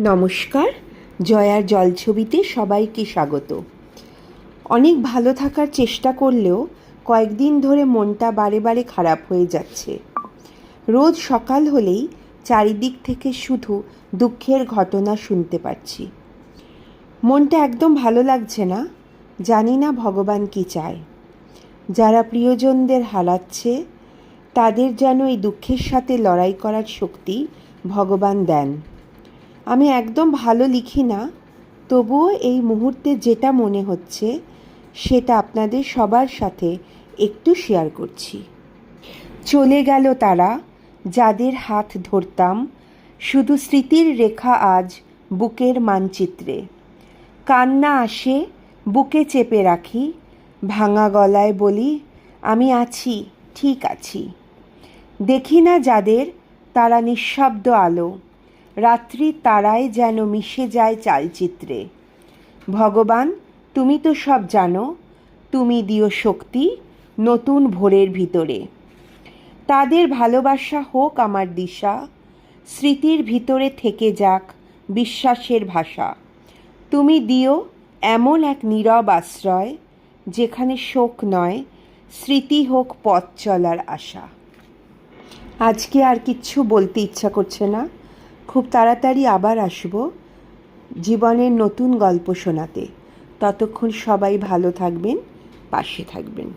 নমস্কার, জয়ার জলছবিতে সবাইকে স্বাগত। অনেক ভালো থাকার চেষ্টা করলেও কয়েকদিন ধরে মনটা বারে বারে খারাপ হয়ে যাচ্ছে। রোজ সকাল হলেই চারিদিক থেকে শুধু দুঃখের ঘটনা শুনতে পাচ্ছি। মনটা একদম ভালো লাগছে না। জানি না ভগবান কি চায়। যারা প্রিয়জনদের হারাচ্ছে তাদের যেন এই দুঃখের সাথে লড়াই করার শক্তি ভগবান দেন। আমি একদম ভালো লিখি না, তবুও এই মুহূর্তে যেটা মনে হচ্ছে সেটা আপনাদের সবার সাথে একটু শেয়ার করছি। চলে গেল তারা, যাদের হাত ধরতাম, শুধু স্মৃতির রেখা আজ বুকের মানচিত্রে। কান্না আসে, বুকে চেপে রাখি, ভাঙা গলায় বলি, আমি আছি, ঠিক আছি। দেখি না যাদের, তারা নিঃশব্দ আলো, রাত্রি তারায় যেন মিশে যায় চালচিত্রে। ভগবান, তুমি তো সব জানো, তুমি দিও শক্তি নতুন ভোরের ভিতরে। তাদের ভালোবাসা হোক আমার দিশা, স্মৃতির ভিতরে থেকে যাক বিশ্বাসের ভাষা। তুমি দিও এমন এক নীরব আশ্রয়, যেখানে শোক নয়, স্মৃতি হোক পথ চলার আশা। আজকে আর কিচ্ছু বলতে ইচ্ছা করছে না। খুব তাড়াতাড়ি আবার আসব জীবনের নতুন গল্প শোনাতে। ততক্ষণ সবাই ভালো থাকবেন, পাশে থাকবেন।